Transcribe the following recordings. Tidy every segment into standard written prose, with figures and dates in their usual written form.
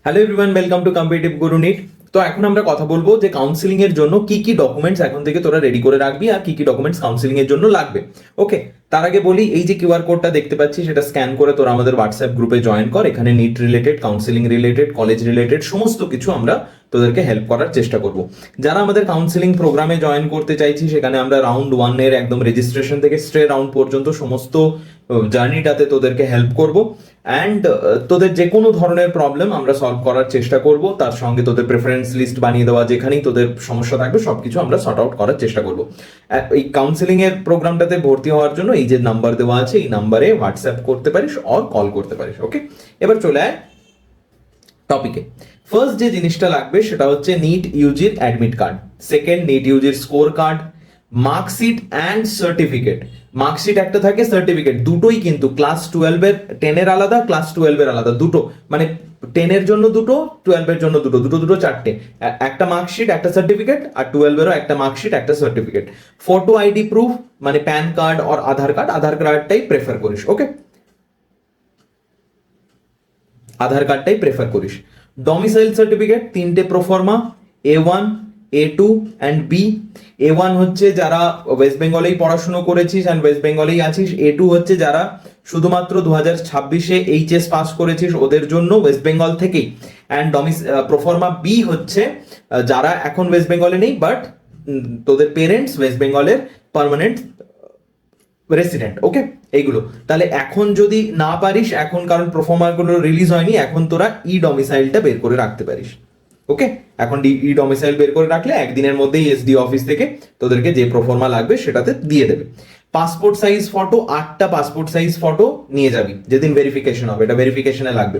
Hello everyone, welcome to competitive Guru NEET. তো এখন আমরা কথা বলবো যে কাউন্সিলিং এর জন্য কি কি ডকুমেন্টস এখন থেকে তোরা রেডি করে রাখবি আর কি কি ডকুমেন্টস কাউন্সিলিং এর জন্য লাগবে। ওকে, তার আগে বলি, এই যে কিউআর কোডটা দেখতে পাচ্ছিস সেটা স্ক্যান করে তোরা আমাদের হোয়াটসঅ্যাপ গ্রুপে জয়েন কর। এখানে NEET related, counselling related, college related সমস্ত কিছু আমরা তোদেরকে হেল্প করার চেষ্টা করব। যারা আমাদের কাউন্সিলিং প্রোগ্রামে জয়েন করতে চাইছি, সেখানে আমরা রাউন্ড 1 এর একদম রেজিস্ট্রেশন থেকে স্ট্রে রাউন্ড পর্যন্ত সমস্ত জার্নিটাতে তোদেরকে হেল্প করব। অ্যান্ড তোদের যে কোনো ধরনের প্রবলেম আমরা সলভ করার চেষ্টা করব। তার সঙ্গে তোদের প্রেফারেন্স লিস্ট বানিয়ে দেওয়া, যেখানেই তোদের সমস্যা থাকবে সবকিছু আমরা সর্ট আউট করার চেষ্টা করব। এই কাউন্সিলিং এর প্রোগ্রামটাতে ভর্তি হওয়ার জন্য এই যে নাম্বার দেওয়া আছে, এই নাম্বারে হোয়াটসঅ্যাপ করতে পারিস অর কল করতে পারিস। ওকে, এবার চলে আয় টপিকে। ফার্স্ট যে জিনিসটা লাগবে সেটা হচ্ছে নিট ইউজির অ্যাডমিট কার্ড, সেকেন্ড নিট ইউজির score card, marksheet and certificate. Marksheet একটা থাকে, সার্টিফিকেট দুটোই কিন্তু ক্লাস 12 এর, 10 এর আলাদা, ক্লাস 12 এর আলাদা, দুটো মানে 10 এর জন্য দুটো, 12 এর জন্য দুটো, দুটো দুটো চারটে, একটা মার্কশিট একটা সার্টিফিকেট, আর 12 এরও একটা মার্কশিট একটা সার্টিফিকেট। ফটো আইডি প্রুফ মানে প্যান কার্ড আর আধার কার্ড, আধার কার্ডটাই প্রেফার করিস। ওকে, আধার কার্ডটাই প্রেফার করিস। ডমিসাইল সার্টিফিকেট তিনটে proforma, A1, A2 and B. A1 হচ্ছে যারা ওয়েস্ট বেঙ্গলেই পড়াশুনো করেছিস অ্যান্ড ওয়েস্ট বেঙ্গলেই আছিস। A2 হচ্ছে যারা শুধুমাত্র 2026-এ এইচএস পাস করেছিস, ওদের জন্য ওয়েস্ট বেঙ্গল থেকেই। অ্যান্ড প্রোফর্মা বি হচ্ছে যারা এখন ওয়েস্ট বেঙ্গলে নেই বাট তোদের পেরেন্টস ওয়েস্ট বেঙ্গলের পার্মানেন্ট রেসিডেন্ট। ওকে, এইগুলো তাহলে এখন যদি না পারিস, এখন কারণ প্রোফর্মা গুলো রিলিজ হয়নি, এখন তোরা ই ডমিসাইলটা বের করে রাখতে পারিস। ওকে, এখন ই ডমিসাইল বের করে রাখলে একদিনের মধ্যেই এসডি অফিস থেকে তোদেরকে যে প্রোফর্মা লাগবে সেটাতে দিয়ে দেবে। পাসপোর্ট সাইজ ফটো, 8টা পাসপোর্ট সাইজ ফটো নিয়ে যাবি যেদিন ভেরিফিকেশন হবে, এটা ভেরিফিকেশনে লাগবে।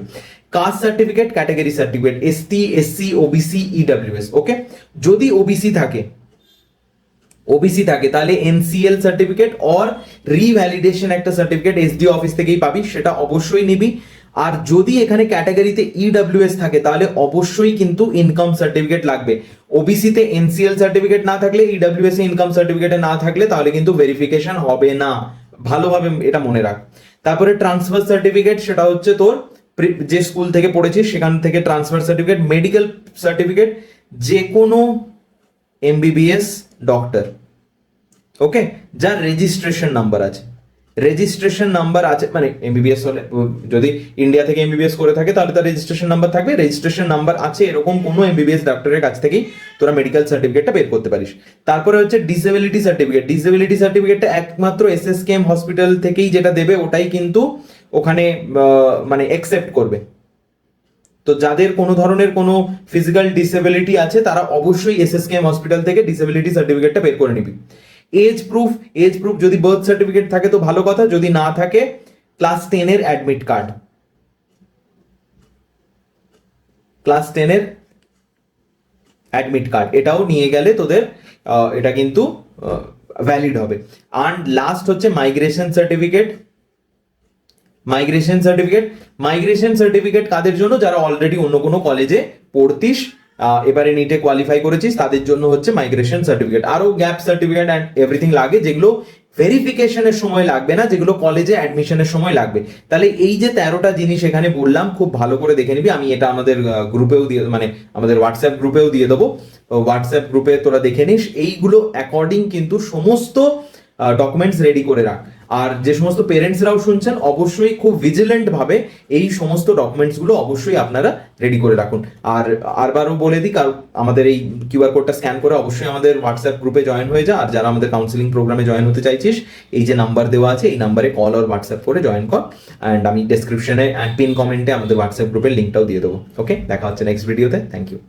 Caste certificate, category certificate, ST, SC, OBC, EWS. Okay, যদি ওবিসি থাকে তাহলে এনসিএল সার্টিফিকেট অর রিভ্যালিডেশন একটা সার্টিফিকেট এসডি অফিস থেকেই পাবি, সেটা অবশ্যই নিবি। আর যদি এখানে ক্যাটাগরিতে ইডব্লিউএস থাকে তাহলে অবশ্যই কিন্তু ইনকাম সার্টিফিকেট লাগবে। ওবিসিতে এনসিএল সার্টিফিকেট না থাকলে, ইডব্লিউএস এ ইনকাম সার্টিফিকেটে না থাকলে তাহলে কিন্তু ভেরিফিকেশন হবে না, ভালোভাবে এটা মনে রাখ। তারপরে ট্রান্সফার সার্টিফিকেট, সেটা হচ্ছে তোর যে স্কুল থেকে পড়েছিস সেখান থেকে ট্রান্সফার সার্টিফিকেট। মেডিকেল সার্টিফিকেট, যে কোনো এমবিবিএস ডক্টর, ওকে, যার রেজিস্ট্রেশন নাম্বার আছে, রেজিস্ট্রেশন নাম্বার আছে মানে এমবিবিএস হলে, যদি ইন্ডিয়া থেকে এমবিবিএস করে থাকে তাহলে তার রেজিস্ট্রেশন নাম্বার থাকবে, রেজিস্ট্রেশন নাম্বার আছে এরকম কোনো এমবিবিএস ডক্টরের কাছ থেকেই তোরা মেডিকেল সার্টিফিকেটটা বের করতে পারিস। তারপরে হচ্ছে ডিসেবিলিটি সার্টিফিকেট। ডিসেবিলিটি সার্টিফিকেটটা একমাত্র এসএসকেএম হসপিটাল থেকেই যেটা দেবে ওটাই কিন্তু ওখানে মানে অ্যাকসেপ্ট করবে। তো যাদের কোনো ধরনের কোনো ফিজিক্যাল ডিসেবিলিটি আছে তারা অবশ্যই এসএসকেএম হসপিটাল থেকে ডিসেবিলিটি সার্টিফিকেটটা বের করে নিবি। এজ প্রুফ, যদি বার্থ সার্টিফিকেট থাকে তো ভালো কথা, যদি না থাকে ক্লাস 10 এর অ্যাডমিট কার্ড, ক্লাস 10 এর অ্যাডমিট কার্ড এটাও নিয়ে গেলে তোদের এটা কিন্তু ভ্যালিড হবে। আর লাস্ট হচ্ছে মাইগ্রেশন সার্টিফিকেট। মাইগ্রেশন সার্টিফিকেট কাদের জন্য? যারা অলরেডি অন্য কোনো কলেজে পড়তিস, এবারে নিটে কোয়ালিফাই করেছিস, তাদের জন্য হচ্ছে মাইগ্রেশন সার্টিফিকেট। আরো গ্যাপ সার্টিফিকেট অ্যান্ড এভরিথিং লাগে, যেগুলো ভেরিফিকেশনের সময় লাগবে না, যেগুলো কলেজে অ্যাডমিশনের সময় লাগবে। তাহলে এই যে 13টা জিনিস এখানে বললাম, খুব ভালো করে দেখে নিবি। আমি এটা আমাদের গ্রুপেও দিয়ে, মানে আমাদের হোয়াটসঅ্যাপ গ্রুপেও দিয়ে দেবো, হোয়াটসঅ্যাপ গ্রুপে তোরা দেখে নিস। এইগুলো অ্যাকর্ডিং কিন্তু সমস্ত ডকুমেন্টস রেডি করে রাখ। আর যে সমস্ত পেরেন্টসরাও শুনছেন, অবশ্যই খুব ভিজিলেন্ট ভাবে এই সমস্ত ডকুমেন্টস গুলো অবশ্যই আপনারা রেডি করে রাখুন। আর আরবারও বলে দিই, কারণ আমাদের এই কিউআর কোডটা স্ক্যান করে অবশ্যই আমাদের হোয়াটসঅ্যাপ গ্রুপে জয়েন হয়ে যা। আর যারা আমাদের কাউন্সিলিং প্রোগ্রামে জয়েন হতে চাইছিস, এই যে নাম্বার দেওয়া আছে এই নাম্বারে কল আর হোয়াটসঅ্যাপ করে জয়েন কর। অ্যান্ড আমি ডেসক্রিপশনে অ্যান্ড পিন কমেন্টে আমাদের হোয়াটসঅ্যাপ গ্রুপের লিঙ্কটাও দিয়ে দেবো। ওকে, দেখা হচ্ছে নেক্সট ভিডিওতে। Thank you.